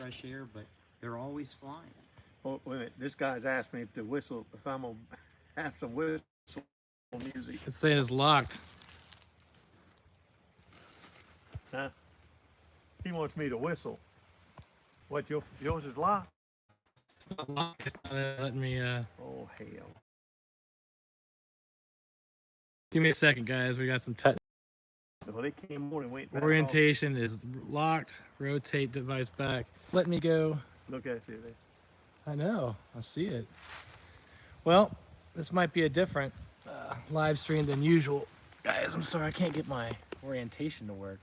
fresh air, but they're always flying. Well, wait a minute. This guy's asked me if the whistle, if I'm gonna have some whistle music. It's saying it's locked. Huh? He wants me to whistle. What, yours is locked? It's not locked. It's not letting me. Oh hell! Give me a second, guys. We got some Well, they came on and went back orientation is locked. Rotate device back. Let me go. off. Look at you there. I know. I see it. Well, this might be a different live stream than usual. Guys, I'm sorry. I can't get my orientation to work.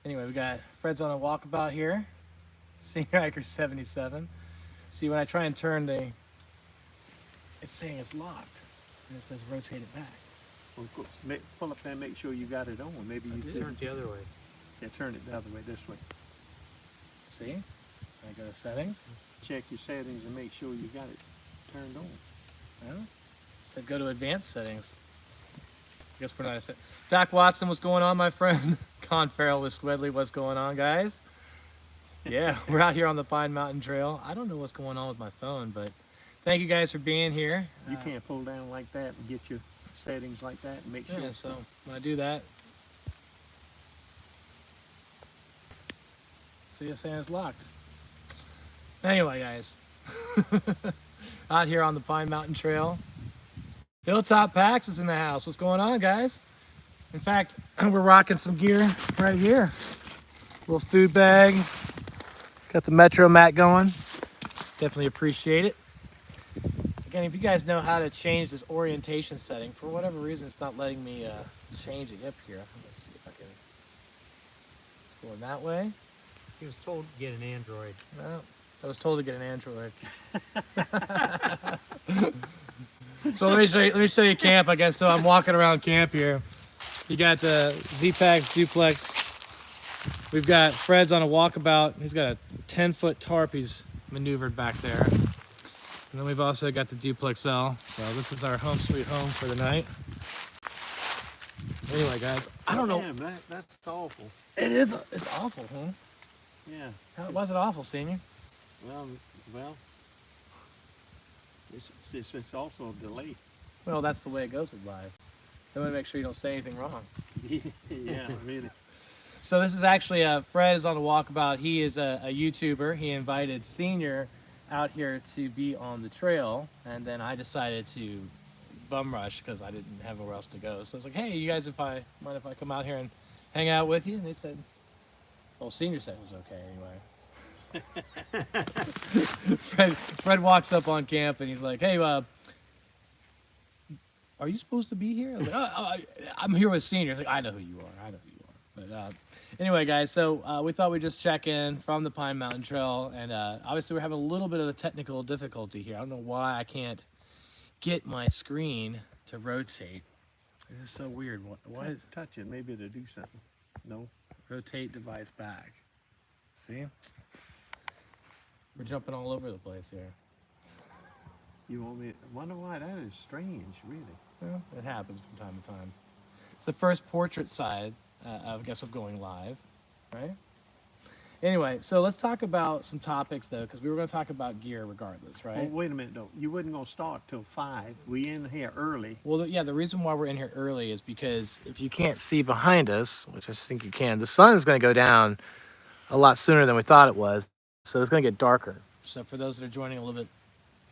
Anyway, we got Fred's on a walkabout here. Senior Hiker 77. See, when I try and turn it's saying it's locked. And it says rotate it back. Well, of course, pull up there and make sure you got it on. Maybe you Turn it the other way. Yeah, turn it the other way, this way. See? I go to settings. Check your settings and make sure you got it turned on. Well, said go to advanced settings. I guess we're not. Doc Watson, what's going on, my friend? Con Farrell with Squidly, what's going on, guys? Yeah, we're out here on the Pine Mountain Trail. I don't know what's going on with my phone, but thank you guys for being here. You can't pull down like that and get your settings like that and make sure. Yeah, so when I do that, see it's saying it's locked. Anyway, guys, out here on the Pine Mountain Trail. Hilltop Packs is in the house. What's going on, guys? In fact, we're rocking some gear right here. Little food bag. Got the Metro mat going. Definitely appreciate it. Again, if you guys know how to change this orientation setting, for whatever reason, it's not letting me change it up here. Let's see if I can. It's going that way. He was told to get an Android. No, I was told to get an Android. So let me show you camp. I guess so. I'm walking around camp here. You got the Z-Packs duplex. We've got Fred's on a walkabout. He's got a 10-foot tarp he's maneuvered back there. And then we've also got the duplex L. So this is our home sweet home for the night. Anyway, guys, I don't know. Damn, that's awful. It is. It's awful, huh? Yeah. How was it awful, Senior? Well, it's also a delay. Well, that's the way it goes with live. I want to make sure you don't say anything wrong. Yeah, really. So this is actually Fred is on the walkabout. He is a YouTuber. He invited Senior out here to be on the trail, and then I decided to bum rush because I didn't have nowhere else to go. So I was like, "Hey, you guys, mind if I come out here and hang out with you?" And they said, "Well, Senior said it was okay anyway." Fred walks up on camp and he's like, "Hey, are you supposed to be here?" I was like, "I'm here with Senior." He's like, "I know who you are. I know who you are." But anyway, guys, so we thought we'd just check in from the Pine Mountain Trail, and obviously we're having a little bit of a technical difficulty here. I don't know why I can't get my screen to rotate. This is so weird. Why is Touch it, maybe to do something. No. rotate device back? See? We're jumping all over the place here. You want me? I wonder why that is strange, really. Well, it happens from time to time. It's the first portrait side, I guess, of going live, right? Anyway, so let's talk about some topics, though, because we were going to talk about gear regardless, right? Well, wait a minute, though. You wasn't going to start till 5. We in here early. Well, yeah, the reason why we're in here early is because if you can't see behind us, which I think you can, the sun is going to go down a lot sooner than we thought it was, so it's going to get darker. So for those that are joining a little bit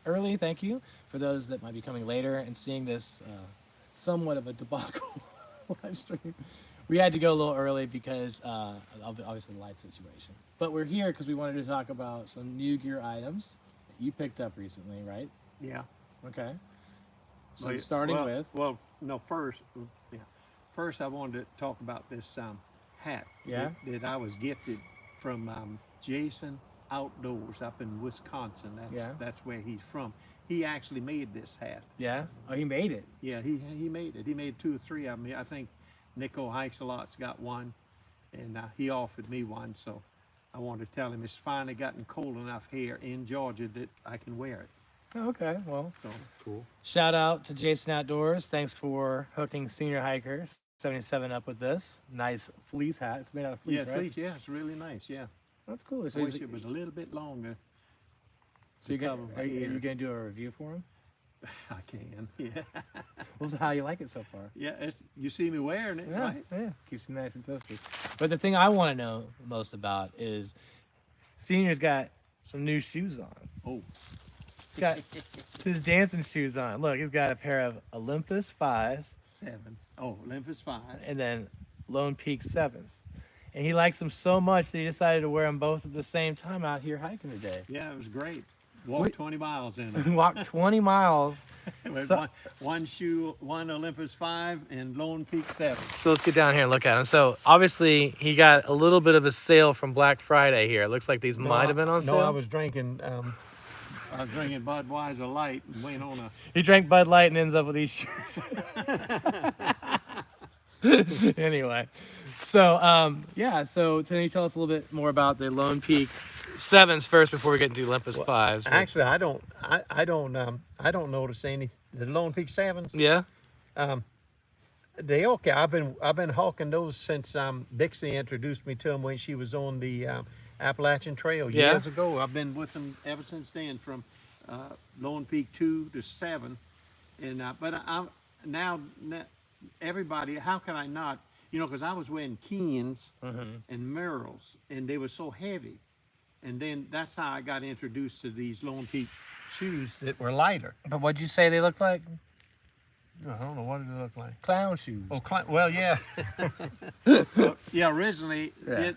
early, thank you. For those that might be coming later and seeing this somewhat of a debacle live stream, we had to go a little early because of obviously the light situation. But we're here because we wanted to talk about some new gear items that you picked up recently, right? Yeah. Okay. So Well, starting with... Well, no, first I wanted to talk about this hat Yeah? that I was gifted from Jason Outdoors up in Wisconsin. That's where he's from. He actually made this hat. Yeah? Oh, he made it. Yeah, he made it. He made 2 or 3 of them. I think Nico Hikes a Lot's got one, and he offered me one, so I wanted to tell him it's finally gotten cold enough here in Georgia that I can wear it. Oh, okay, well, So cool. shout out to Jason Outdoors. Thanks for hooking Senior Hiker 77 up with this nice fleece hat. It's made out of fleece, Yeah, right? fleece. Yeah, it's really nice. Yeah. That's cool. I So, wish it was a little bit longer. so you cover my are you ears. going to do a review for him? I can, yeah. Well, how you like it so far? Yeah, you see me wearing it, Yeah, right? yeah. Keeps you nice and toasty. But the thing I want to know most about is Senior's got some new shoes on. Oh, He's got his dancing shoes on. Look, he's got a pair of Olympus 5s 7. Oh, Olympus 5. and then Lone Peak 7s. And he likes them so much that he decided to wear them both at the same time out here hiking today. Yeah, it was great. Walked 20 miles in He it. walked 20 miles. With So- one shoe, one Olympus 5, and Lone Peak 7. So let's get down here and look at him. So obviously he got a little bit of a sale from Black Friday here. It looks like these might have been on sale. No, I was drinking Budweiser Light and went on a. He drank Bud Light and ends up with these shoes. Anyway, so yeah. So can you tell us a little bit more about the Lone Peak 7s first before we get into Olympus 5s? Actually, I don't notice any the Lone Peak 7s. Yeah. They okay. I've been hawking those since Dixie introduced me to them when she was on the Appalachian Trail Yeah. years ago. I've been with them ever since then, from Lone Peak 2 to 7, and but I'm now everybody. How can I not? You know, because I was wearing Keens and Merrills, and they were so heavy, and then that's how I got introduced to these Lone Peak shoes that were lighter. But what'd you say they looked like? I don't know what did it look like. Clown shoes. Oh, well, yeah. Yeah, originally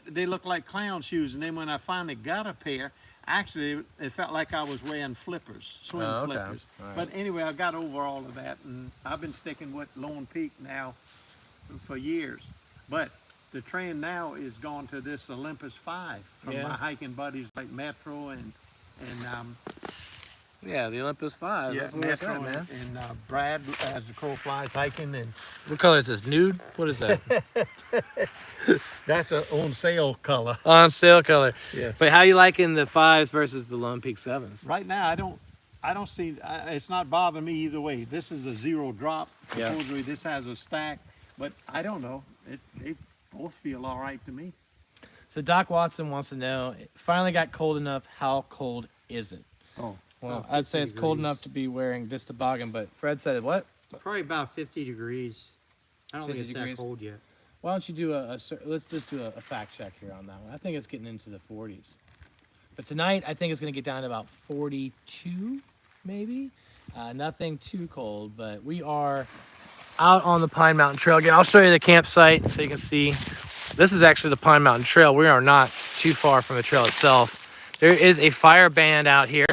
they looked like clown shoes, and then when I finally got a pair, actually it felt like I was wearing flippers, swim Oh, okay. flippers. All right. But anyway, I got over all of that, and I've been sticking with Lone Peak now for years. But the trend now is gone to this Olympus 5 from Yeah. my hiking buddies like Metro and Yeah, the Olympus 5s. yeah, That's what it's Metro at, man. and Brad as the crow flies hiking, and What color is this? Nude? What is that? that's a on sale color. On sale color. Yeah. But how you liking the 5s versus the Lone Peak 7s? Right now, I don't see. It's not bothering me either way. This is a zero drop. Yeah. Supposedly, this has a stack, but I don't know. They both feel all right to me. So Doc Watson wants to know, it finally got cold enough. How cold is it? Oh, Well, About I'd say 50 it's cold degrees. enough to be wearing this toboggan, but Fred said what? Probably about 50 degrees. I don't think 50 it's degrees. that cold yet. Why don't you do let's just do a fact check here on that one. I think it's getting into the 40s. But tonight, I think it's going to get down to about 42, maybe. Nothing too cold, but we are out on the Pine Mountain Trail again. I'll show you the campsite so you can see. This is actually the Pine Mountain Trail. We are not too far from the trail itself. There is a fire band out here,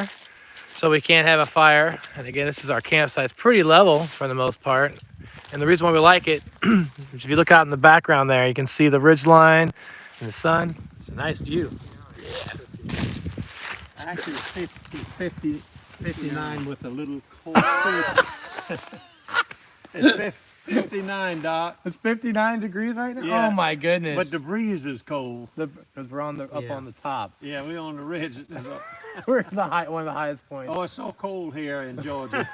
so we can't have a fire. And again, this is our campsite. It's pretty level for the most part. And the reason why we like it is if you look out in the background there, you can see the ridge line and the sun. It's a nice view. actually, it's 59 with a little cold streak. It's 59, Doc. It's 59 degrees right now? Yeah. Oh my goodness. But the breeze is cold. Because we're on up Yeah. on the top. Yeah, we're on the ridge. We're at one of the highest points. Oh, it's so cold here in Georgia.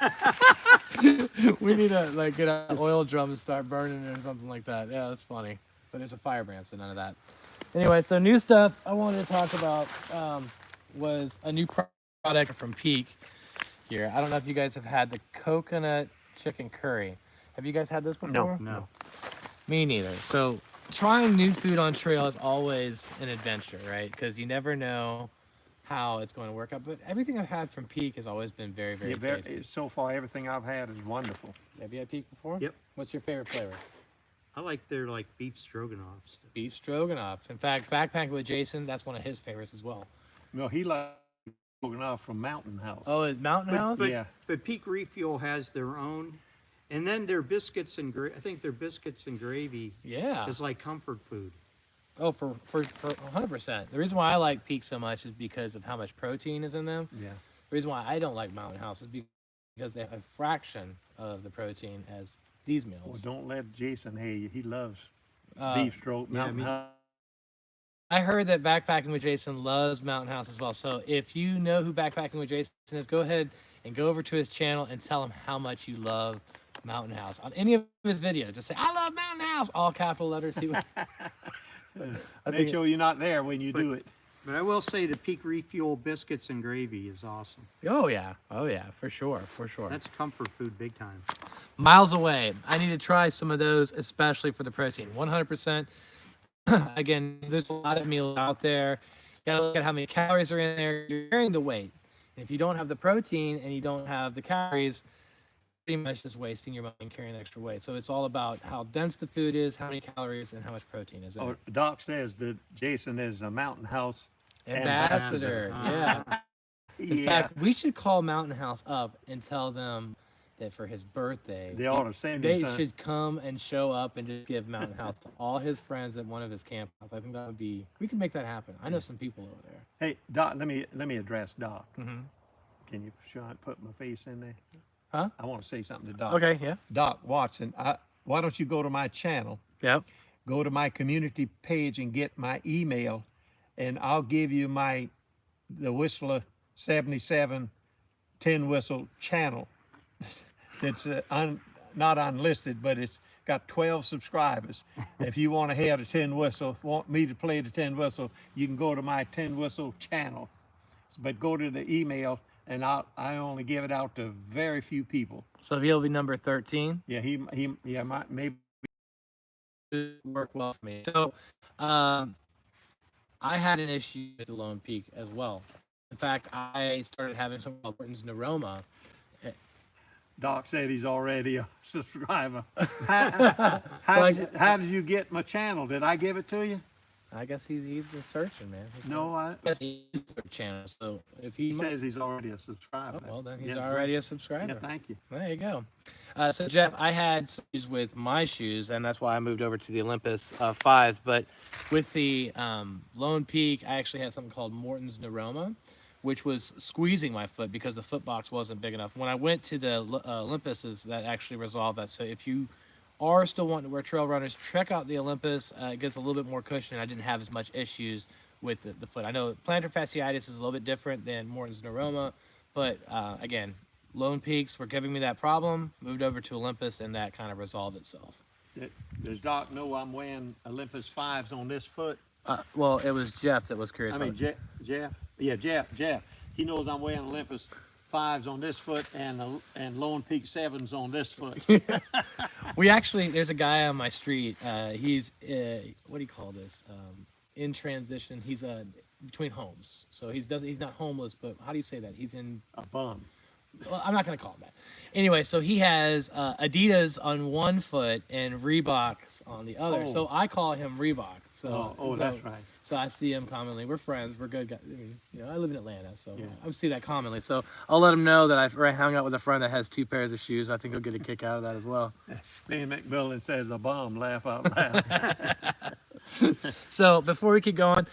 We need to like get an oil drum and start burning it or something like that. Yeah, that's funny. But there's a firebrand, so none of that. Anyway, so new stuff I wanted to talk about was a new product from Peak here. I don't know if you guys have had the coconut chicken curry. Have you guys had this before? No. Me neither. So trying new food on trail is always an adventure, right? Because you never know how it's going to work out. But everything I've had from Peak has always been very, very Yeah, tasty. so far, everything I've had is wonderful. Have you had Peak before? Yep. What's your favorite flavor? I like their like beef stroganoff stuff. Beef stroganoff. In fact, backpacking with Jason, that's one of his favorites as well. No, he likes enough from Mountain House. Oh, is Mountain House? yeah. But Peak Refuel has their own, and then their biscuits and I think their biscuits and gravy Yeah. is like comfort food. Oh, for 100%. The reason why I like Peak so much is because of how much protein is in them. Yeah. The reason why I don't like Mountain House is because they have a fraction of the protein as these Well, meals. don't let Jason hear you. He loves Uh, beef stroke, yeah, Mountain me- House. I heard that Backpacking with Jason loves Mountain House as well. So if you know who Backpacking with Jason is, go ahead and go over to his channel and tell him how much you love Mountain House. On any of his videos, just say, I love Mountain House, all capital letters. He would- Make sure you're not there when you do it. But I will say the Peak Refuel biscuits and gravy is awesome. Oh yeah, for sure, for sure. That's comfort food big time. Miles away. I need to try some of those, especially for the protein. 100%. Again, there's a lot of meals out there. You gotta look at how many calories are in there. You're carrying the weight. And if you don't have the protein and you don't have the calories, pretty much just wasting your money and carrying extra weight. So it's all about how dense the food is, how many calories, and how much protein is in Oh, it. Doc says that Jason is a Mountain House Ambassador, yeah. In Yeah, fact, we should call Mountain House up and tell them that for his birthday, they ought to send they him some. should come and show up and just give Mountain House to all his friends at one of his campouts. I think that would be, we can make that happen. I know some people over there. Hey, Doc, let me address Doc. Mm-hmm. Can you sure I put my face in there? Huh? I want to say something to Doc. Okay, yeah. Doc Watson, why don't you go to my channel, Yep. go to my community page and get my email, and I'll give you the Whistler 77 tin whistle channel. That's not unlisted, but it's got 12 subscribers. If you want to hear the tin whistle, want me to play the tin whistle, you can go to my tin whistle channel. But go to the email, and I only give it out to very few people. So he'll be number 13. Yeah, maybe. Work well for me. So, I had an issue with the Lone Peak as well. In fact, I started having some Morton's neuroma. Doc said he's already a subscriber. How did you get my channel? Did I give it to you? I guess he's been searching, man. No, I. Guess he's the channel. So if He says he's already a subscriber. well, then he's Yeah, already a subscriber. Yeah, thank you. There you go. So Jeff, I had some issues with my shoes, and that's why I moved over to the Olympus 5s. But with the Lone Peak, I actually had something called Morton's neuroma, which was squeezing my foot because the foot box wasn't big enough. When I went to the Olympuses, that actually resolved that. So if you are still wanting to wear trail runners, check out the Olympus. It gets a little bit more cushion. I didn't have as much issues with the foot. I know plantar fasciitis is a little bit different than Morton's neuroma, but again, Lone Peaks were giving me that problem, moved over to Olympus, and that kind of resolved itself. Does Doc know I'm wearing Olympus 5s on this foot? Well, it was Jeff that was curious. I mean, Jeff. Yeah, Jeff. He knows I'm wearing Olympus 5s on this foot and Lone Peak 7s on this foot. We actually, there's a guy on my street. He's what do you call this? In transition. He's between homes, so he's not homeless, but how do you say that? He's in A bum. Well, I'm not gonna call him that. Anyway, so he has Adidas on one foot and Reeboks on the other. Oh. So I call him Reebok. So That's right. So I see him commonly. We're friends. We're good guys. I mean, I live in Atlanta, so Yeah. I see that commonly. So I'll let him know that I've hung out with a friend that has 2 pairs of shoes. I think he'll get a kick out of that as well. Me and McMillan says a bum, laugh out loud. So before we keep going,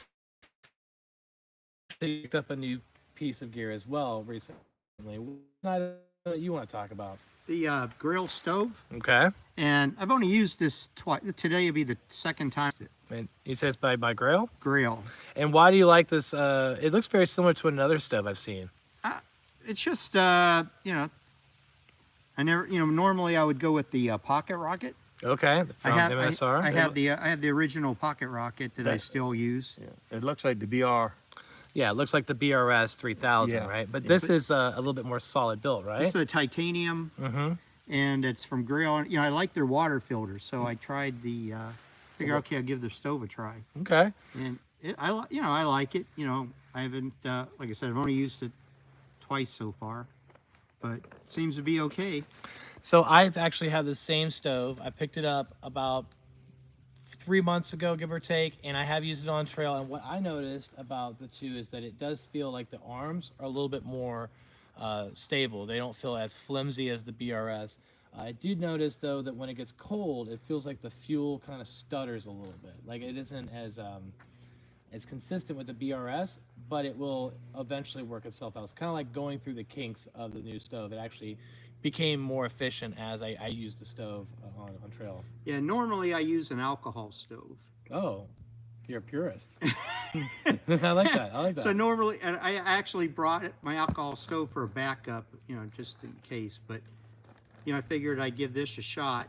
I picked up a new piece of gear as well recently. What you want to talk about? The grill stove, Okay. and I've only used this twice. Today will be the second time. And he says by grill. Grill. And why do you like this? It looks very similar to another stove I've seen. It's just I never normally I would go with the pocket rocket. Okay. From MSR. I have the original pocket rocket that I still use. Yeah. It looks like the BR. Yeah, it looks like the BRS 3000, Yeah. right? But this is a little bit more solid built, right? It's a titanium, and it's from Grill. I like their water filters, so I tried the. Figure okay, I'll give the stove a try, Okay. and I like it. I haven't like I said, I've only used it twice so far, but it seems to be okay. So I've actually had the same stove. I picked it up about 3 months ago, give or take, and I have used it on trail. And what I noticed about the two is that it does feel like the arms are a little bit more stable. They don't feel as flimsy as the BRS. I do notice though that when it gets cold, it feels like the fuel kind of stutters a little bit. Like it isn't as consistent with the BRS, but it will eventually work itself out. It's kind of like going through the kinks of the new stove. It actually became more efficient as I used the stove on trail. Yeah, normally I use an alcohol stove. Oh, you're a purist. I like that. I like that. So normally, and I actually brought my alcohol stove for a backup, just in case. But I figured I'd give this a shot,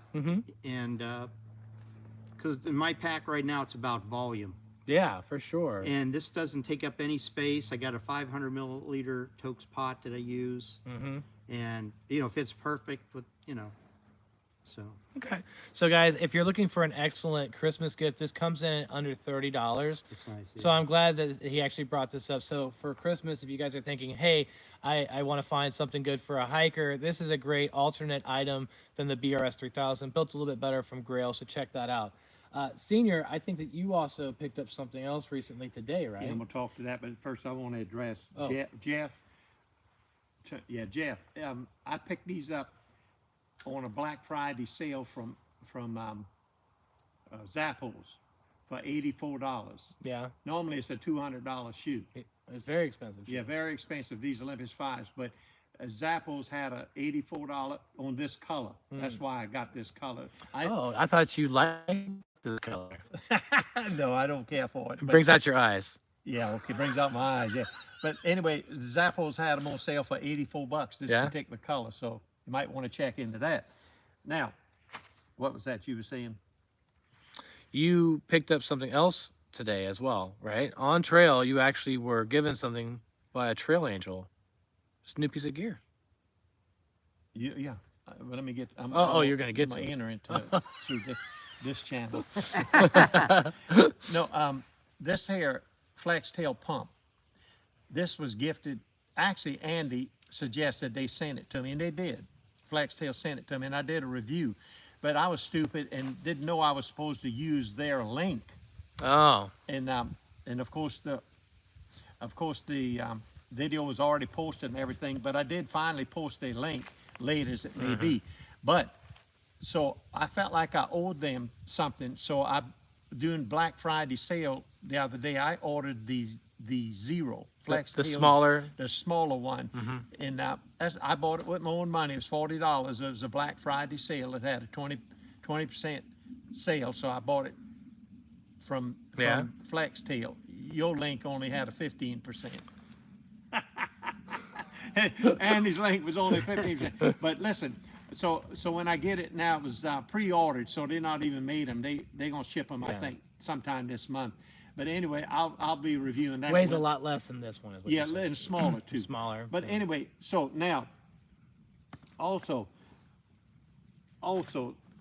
and because in my pack right now it's about volume. Yeah, for sure. And this doesn't take up any space. I got a 500 milliliter Tokes pot that I use, Mm-hmm. and fits perfect with so. Okay. So guys, if you're looking for an excellent Christmas gift, this comes in at under $30. It's nice. So I'm glad that he actually brought this up. So for Christmas, if you guys are thinking, hey, I want to find something good for a hiker, this is a great alternate item than the BRS 3000. Built a little bit better from Grail, so check that out. Senior, I think that you also picked up something else recently today, right? Yeah, I'm gonna talk to that, but first I want to address Oh. Jeff. Jeff. I picked these up on a Black Friday sale from Zappos for $84. Yeah. Normally it's a $200 shoe. It's very expensive. Yeah, very expensive. These Olympus 5s, but Zappos had a $84 on this color. That's why I got this color. I thought you liked this color. No, I don't care for it. It brings out your eyes. Yeah, okay, brings out my eyes. Yeah, but anyway, Zappos had them on sale for $84. This Yeah. particular color, so you might want to check into that. Now, what was that you were saying? You picked up something else today as well, right? On trail, you actually were given something by a trail angel. It's a new piece of gear. Yeah. But let me get. You're gonna get I'm to it. enter into it through this channel. No, this here flex tail pump. This was gifted. Actually, Andy suggested they sent it to me, and they did. Flex tail sent it to me, and I did a review. But I was stupid and didn't know I was supposed to use their link. Oh, And of course the video was already posted and everything, but I did finally post a link, late as it may be. But so I felt like I owed them something. So doing Black Friday sale the other day, I ordered the Zero Flex the Tail, smaller. the smaller one, and I bought it with my own money. It was $40. It was a Black Friday sale. It had a 20% sale, so I bought it from Flex Tail. Your link only had a 15%. Andy's link was only 15%. But listen, so when I get it now, it was pre-ordered, so they're not even made them. They're gonna ship them, I think, sometime this month. But anyway, I'll be reviewing that. Weighs a lot less than this one. Is what Yeah, you're saying. and smaller too. Smaller. But anyway, so now, also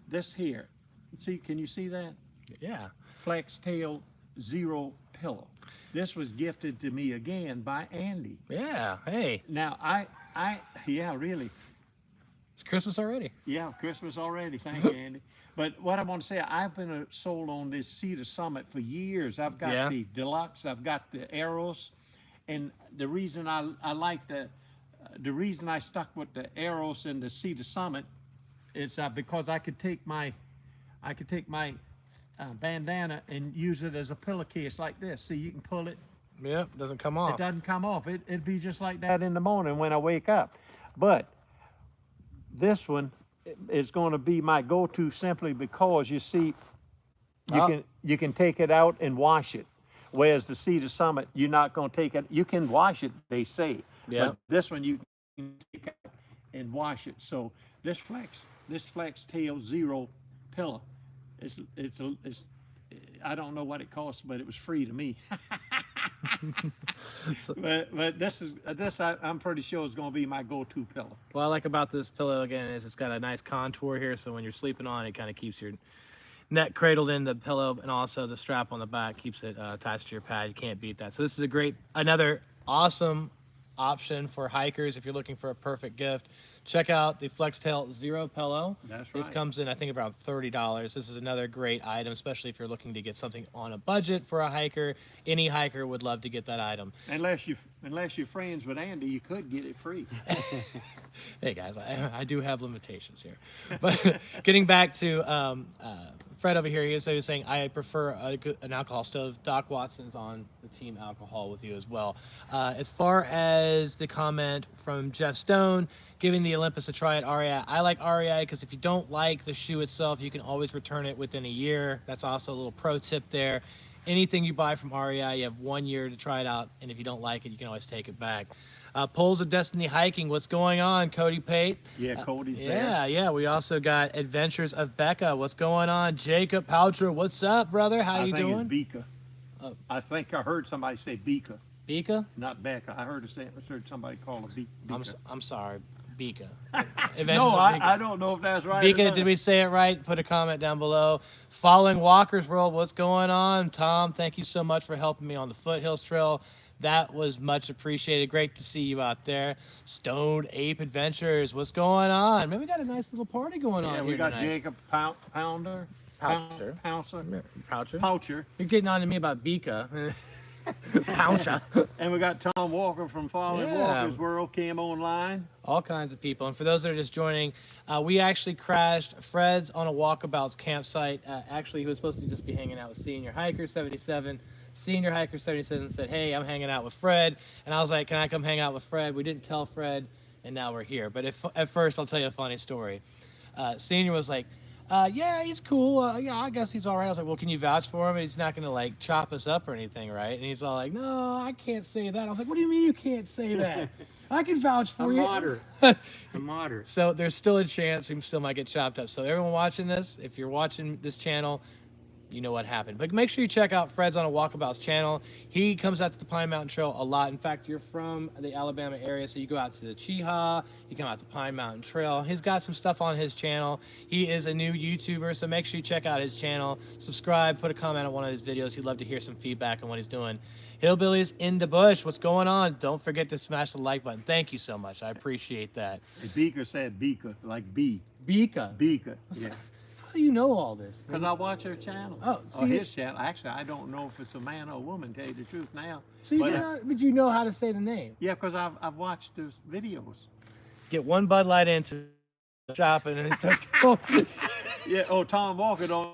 this here. See, can you see that? Yeah. Flex Tail Zero pillow. This was gifted to me again by Andy. Yeah. Hey, Now yeah, really. it's Christmas already. Yeah, Christmas already. Thank you, Andy. But what I want to say, I've been sold on this Cedar Summit for years. I've got the Deluxe, I've got the Eros, and the reason I like the reason I stuck with the Eros and the Cedar Summit is because I could take my bandana and use it as a pillowcase like this. See, you can pull it. Yep. Doesn't come It off. doesn't come off. It'd be just like that in the morning when I wake up. But this one is going to be my go-to simply because you see, you can take it out and wash it. Whereas the Cedar Summit, you're not going to take it. You can wash it, they say. Yeah. But this one you can take out and wash it. So this Flex Tail Zero pillow, it's I don't know what it costs, but it was free to me. but this I'm pretty sure is going to be my go-to pillow. What I like about this pillow again is it's got a nice contour here, so when you're sleeping on it, kind of keeps your neck cradled in the pillow, and also the strap on the back keeps it attached to your pad. You can't beat that. So this is another awesome option for hikers if you're looking for a perfect gift. Check out the FlexTail Zero pillow. That's right. This comes in, I think, around $30. This is another great item, especially if you're looking to get something on a budget for a hiker. Any hiker would love to get that item. Unless you're friends with Andy, you could get it free. Hey guys, I do have limitations here. But getting back to Fred over here, he was saying, I prefer an alcohol stove. Doc Watson's on the team alcohol with you as well. As far as the comment from Jeff Stone, giving the Olympus a try at REI. I like REI because if you don't like the shoe itself, you can always return it within a year. That's also a little pro tip there. Anything you buy from REI, you have 1 year to try it out, and if you don't like it, you can always take it back. Poles of Destiny Hiking, what's going on, Cody Pate? Yeah, Cody's there. Yeah. We also got Adventures of Becca. What's going on? Jacob Paltrow, what's up, brother? How you doing? I think it's I think I heard somebody say Beaker, Bika? not Becca. I heard somebody call it Beaker. I'm sorry, Bika. No, I don't know if that's right. or Bika, not. did we say it right? Put a comment down below. Following Walker's World, what's going on? Tom, thank you so much for helping me on the Foothills Trail. That was much appreciated. Great to see you out there. Stoned Ape Adventures, what's going on? Man, we got a nice little party going on Yeah, here we got tonight. Jacob Pounder. Poucher. Pouncer. Poucher. Poucher. You're getting on to me about Bika. Poucher. And we got Tom Walker from Following Yeah. Walker's World came online. All kinds of people. And for those that are just joining, we actually crashed Fred's on a Walkabouts campsite. Actually, he was supposed to just be hanging out with Senior Hiker 77. Senior Hiker 77 said, hey, I'm hanging out with Fred. And I was like, can I come hang out with Fred? We didn't tell Fred, and now we're here. But at first, I'll tell you a funny story. Senior was like, yeah, he's cool. Yeah, I guess he's all right. I was like, well, can you vouch for him? He's not going to, like, chop us up or anything, right? And he's all like, no, I can't say that. I was like, what do you mean you can't say that? I can vouch for I'm you. moderate. I'm moderate. So there's still a chance he still might get chopped up. So everyone watching this, if you're watching this channel, you know what happened. But make sure you check out Fred's on a Walkabouts channel. He comes out to the Pine Mountain Trail a lot. In fact, you're from the Alabama area, so you go out to the Cheehaw, you come out to Pine Mountain Trail. He's got some stuff on his channel. He is a new YouTuber, so make sure you check out his channel. Subscribe, put a comment on one of his videos. He'd love to hear some feedback on what he's doing. Hillbillies in the bush, what's going on? Don't forget to smash the like button. Thank you so much. I appreciate that. And Beaker said Beaker, like B. Bika. Beaker. Yeah. How do you know all this? Because I watch her channel. Oh, or see, his channel. Actually, I don't know if it's a man or a woman, tell you the truth now. so you but, did not, but you know how to say the name. Yeah, because I've watched those videos. Get one Bud Light into shopping and it starts going. Yeah, oh, Tom Walker don't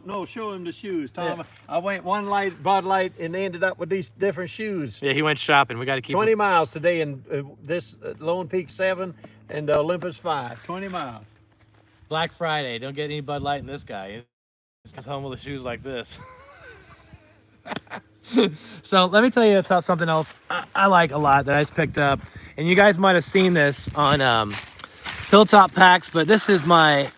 know. Show him the shoes, Tom. Yeah. I went one light, Bud Light, and ended up with these different shoes. Yeah, he went shopping. We got to keep 20 miles today, and this Lone Peak 7 and Olympus 5. 20 miles. Black Friday. Don't get any Bud Light in this guy. He's comes home with the shoes like this. So let me tell you about something else I like a lot that I just picked up. And you guys might have seen this on Hilltop Packs, but this is my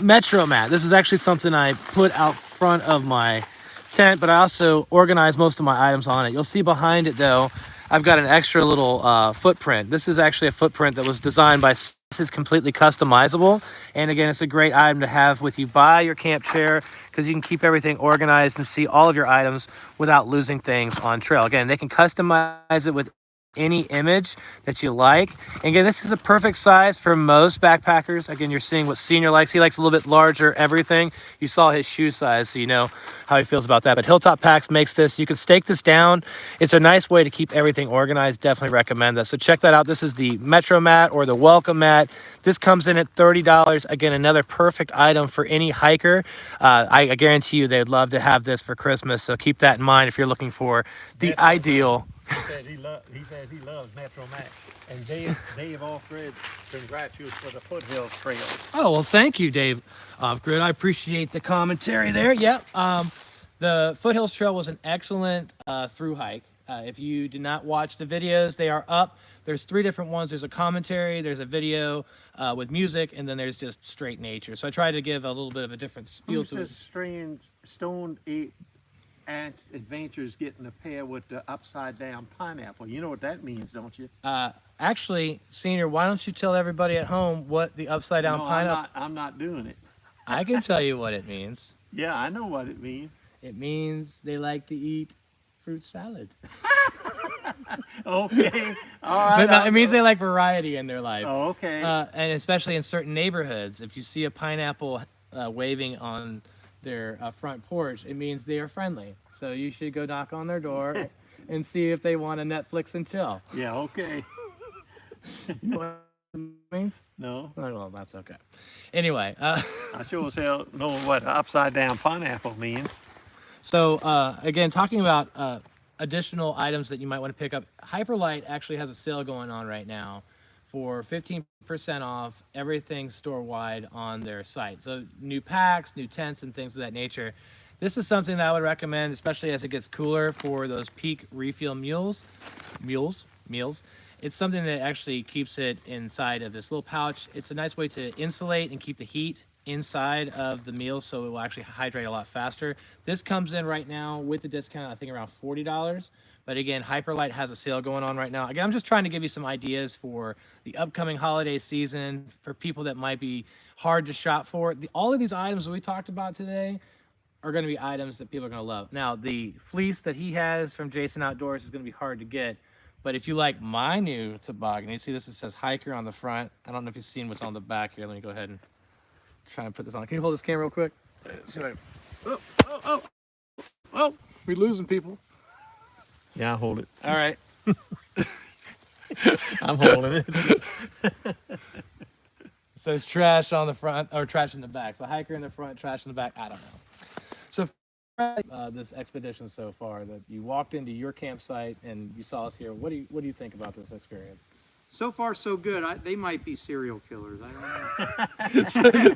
Metro mat. This is actually something I put out front of my tent, but I also organize most of my items on it. You'll see behind it though, I've got an extra little footprint. This is actually a footprint that was designed by, this is completely customizable. And again, it's a great item to have with you by your camp chair because you can keep everything organized and see all of your items without losing things on trail. Again, they can customize it with any image that you like. And again, this is a perfect size for most backpackers. Again, you're seeing what Senior likes. He likes a little bit larger everything. You saw his shoe size, so you know how he feels about that. But Hilltop Packs makes this. You can stake this down. It's a nice way to keep everything organized. Definitely recommend that. So check that out. This is the Metro mat or the Welcome mat. This comes in at $30. Again, another perfect item for any hiker. I guarantee you they'd love to have this for Christmas. So keep that in mind if you're looking for the ideal. He says he loves Metro Max. And Dave Off-Grid congratulates for the Foothills Trail. Oh, well, thank you, Dave Off-Grid. I appreciate the commentary there. Yep. The Foothills Trail was an excellent through hike. If you did not watch the videos, they are up. There's 3 different ones. There's a commentary, there's a video with music, and then there's just straight nature. So I tried to give a little bit of a different feel Who's to this it. strange Stoned Ape Adventures getting a pair with the upside down pineapple? You know what that means, don't you? Actually, Senior, why don't you tell everybody at home what the upside down No, pineapple... I'm not doing it. I can tell you what it means. Yeah, I know what it means. It means they like to eat fruit salad. Okay. All right. But no, it means they like variety in their life. Oh, okay. And especially in certain neighborhoods, if you see a pineapple waving on their front porch, it means they are friendly. So you should go knock on their door and see if they want a Netflix and chill. Yeah, okay. You know what it means? No, Oh, well, that's okay. Anyway, I sure as hell know what upside down pineapple means. so again, talking about additional items that you might want to pick up, Hyperlight actually has a sale going on right now for 15% off everything store-wide on their site. So new packs, new tents, and things of that nature. This is something that I would recommend, especially as it gets cooler, for those peak refuel meals. It's something that actually keeps it inside of this little pouch. It's a nice way to insulate and keep the heat inside of the meal, so it will actually hydrate a lot faster. This comes in right now with the discount, I think around $40. But again, Hyperlight has a sale going on right now. Again, I'm just trying to give you some ideas for the upcoming holiday season for people that might be hard to shop for. All of these items that we talked about today are going to be items that people are going to love. Now, the fleece that he has from Jason Outdoors is going to be hard to get. But if you like my new toboggan, you see this, it says hiker on the front. I don't know if you've seen what's on the back here. Let me go ahead and try and put this on. Can you hold this camera real quick? Oh, we're losing people. Yeah, I'll hold it. All right. I'm holding it. It says trash on the front or trash in the back. So hiker in the front, trash in the back. I don't know. So this expedition so far, that you walked into your campsite and you saw us here. What do you think about this experience? So far, so good. They might be serial killers. I don't know.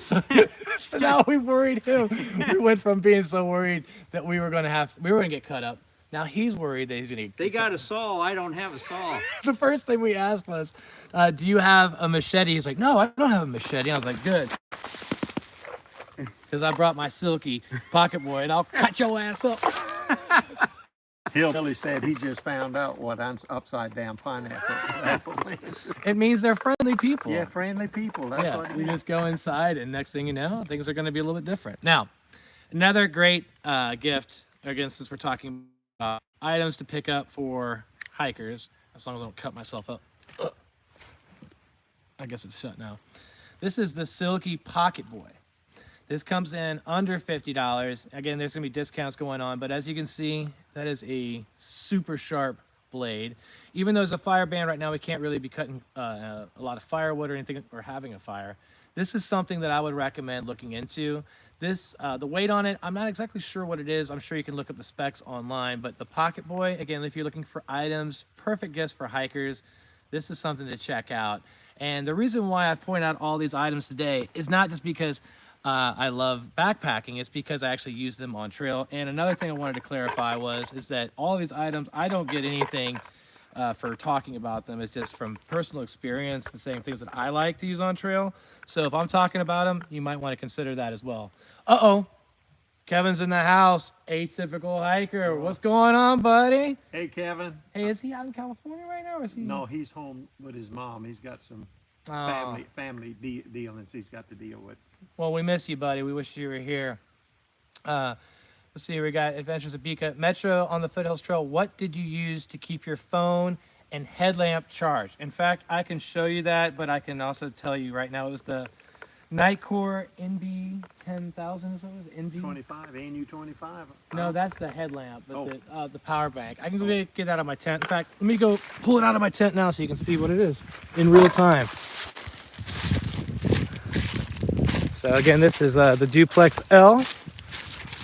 So now we worried him. We went from being so worried that we were going to get cut up. Now he's worried that he's going to. They got a saw. I don't have a saw. The first thing we asked was, "Do you have a machete?" He's like, "No, I don't have a machete." I was like, "Good," because I brought my silky pocket boy, and I'll cut your ass up. Billy said he just found out what upside down pineapple is. It means they're friendly people. Yeah, friendly people. That's Yeah, what it we is. just go inside, and next thing you know, things are going to be a little bit different. Now, another great gift, again, since we're talking about items to pick up for hikers, as long as I don't cut myself up. Ugh. I guess it's shut now. This is the Silky Pocket Boy. This comes in under $50. Again, there's going to be discounts going on, but as you can see, that is a super sharp blade. Even though there's a fire ban right now, we can't really be cutting a lot of firewood or anything, or having a fire. This is something that I would recommend looking into. This, the weight on it, I'm not exactly sure what it is. I'm sure you can look up the specs online, but the Pocket Boy, again, if you're looking for items, perfect gifts for hikers, this is something to check out. And the reason why I point out all these items today is not just because I love backpacking, it's because I actually use them on trail. And another thing I wanted to clarify is that all these items, I don't get anything for talking about them. It's just from personal experience, the same things that I like to use on trail. So if I'm talking about them, you might want to consider that as well. Uh-oh, Kevin's in the house, atypical hiker. What's going on, buddy? Hey, Kevin. Hey, is he out in California right now, or is he? No, he's home with his mom. He's got some Oh. family dealings he's got to deal with. Well, we miss you, buddy. We wish you were here. Let's see. We got Adventures of Beacon Metro on the Foothills Trail. What did you use to keep your phone and headlamp charged? In fact, I can show you that, but I can also tell you right now it was the Nightcore NB 10,000. Is that what it is? NB 25, ANU 25. No, that's the headlamp, but Oh. the power bank. I can go get it out of my tent. In fact, let me go pull it out of my tent now so you can see what it is in real time. So again, this is the Duplex L,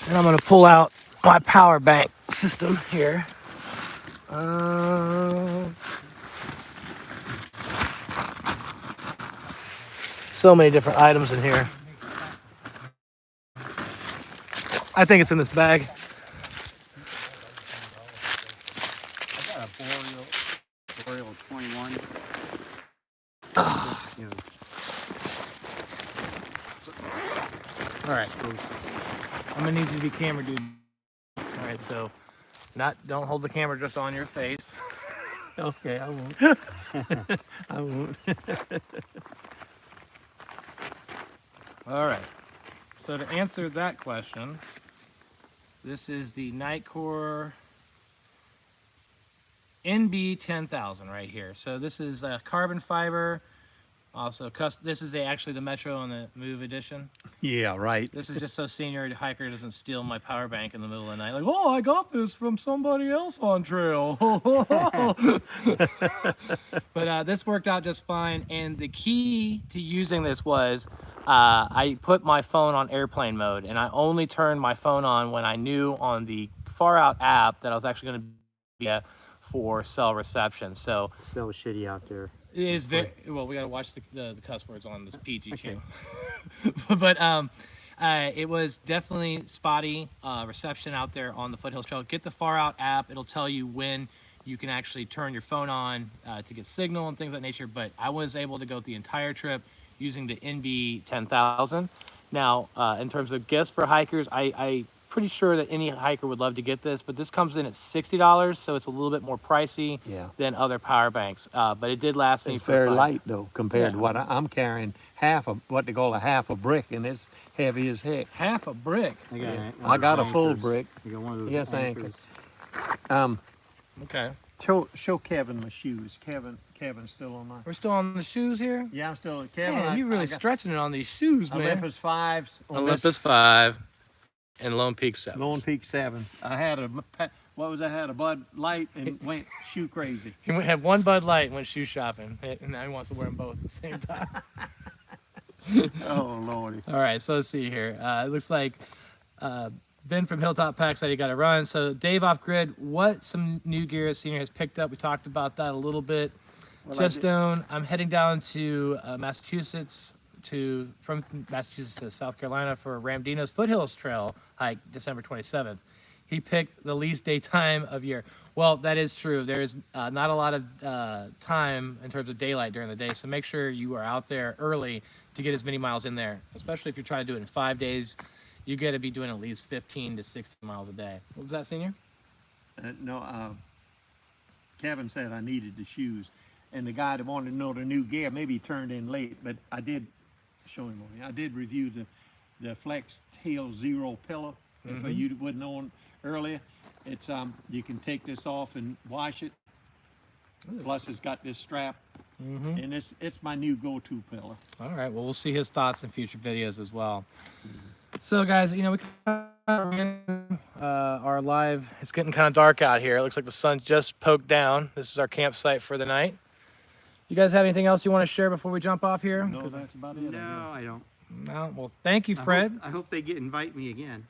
and I'm going to pull out my power bank system here. So many different items in here. I think it's in this bag. I got a Boreal 21. You know, All right, I'm gonna need you to be camera dude. All right, so don't hold the camera just on your face. Okay, I won't. I won't. All right. So to answer that question, this is the Nightcore NB 10,000 right here. So this is carbon fiber. Also, this is actually the Metro on the Move edition. Yeah, right. This is just so senior hiker doesn't steal my power bank in the middle of the night. Like, oh, I got this from somebody else on trail. But this worked out just fine. And the key to using this was I put my phone on airplane mode, and I only turned my phone on when I knew on the Far Out app that I was actually going to be for cell reception. So shitty out there. it is very well. We got to watch the cuss words on this PG channel. But it was definitely spotty reception out there on the Foothills Trail. Get the Far Out app; it'll tell you when you can actually turn your phone on to get signal and things of that nature. But I was able to go the entire trip using the NB 10,000, Now, in terms of gifts for hikers, I pretty sure that any hiker would love to get this, but this comes in at $60, so it's a little bit more pricey Yeah. than other power banks. But it did last me It's for very 5 light though compared to Yeah. what I'm carrying. Half of what they call a half a brick, and it's heavy as heck. half a brick. I got, Yeah. one I of got those a full anchors. brick. I got one of those Yes, anchors. Okay. Show Kevin my shoes. Kevin's still on mine. We're still on the shoes here. Yeah, I'm still Kevin. Man, you really I got stretching it on these shoes, man. Olympus 5s. on Olympus this 5 and Lone Peak 7. Lone Peak 7. I had a Bud Light and went shoe crazy. He had one Bud Light and went shoe shopping, and now he wants to wear them both at the same time. Oh Lordy. All right, so let's see here. It looks like Ben from Hilltop Pack said he got a run. So Dave off grid, what some new gear Senior has picked up? We talked about that a little bit. Well, Jetstone. I'm heading down to Massachusetts from Massachusetts to South Carolina for Ramdino's Foothills Trail hike December 27th. He picked the least daytime of year. Well, that is true. There is not a lot of time in terms of daylight during the day, so make sure you are out there early to get as many miles in there, especially if you're trying to do it in 5 days. You got to be doing at least 15 to 60 miles a day. What was that, Senior? No, Kevin said I needed the shoes, and the guy that wanted to know the new gear, maybe he turned in late, but I did show him one. I did review the Flex Tail Zero pillow. If you wouldn't know earlier, it's you can take this off and wash it. Plus, it's got this strap, and it's my new go-to pillow. All right. Well, we'll see his thoughts in future videos as well. So, guys, you know, our live. It's getting kind of dark out here. It looks like the sun just poked down. This is our campsite for the night. You guys have anything else you want to share before we jump off here? No, that's about it. No, I don't. No. Well, thank you, Fred. I hope they invite me again.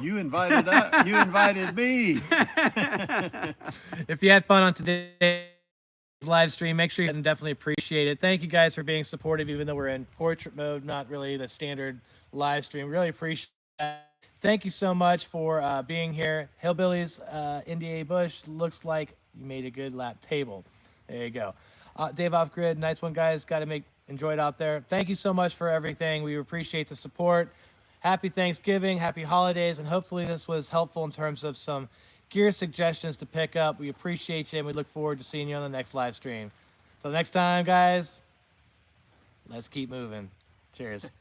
You invited us. You invited me. If you had fun on today's live stream, make sure you definitely appreciate it. Thank you guys for being supportive, even though we're in portrait mode, not really the standard live stream. Really appreciate it. Thank you so much for being here. Hillbillies, NDA Bush, looks like you made a good lap table. There you go. Dave off grid, nice one, guys. Got to enjoy it out there. Thank you so much for everything. We appreciate the support. Happy Thanksgiving, happy holidays, and hopefully this was helpful in terms of some gear suggestions to pick up. We appreciate you, and we look forward to seeing you on the next live stream. Till next time, guys, let's keep moving. Cheers.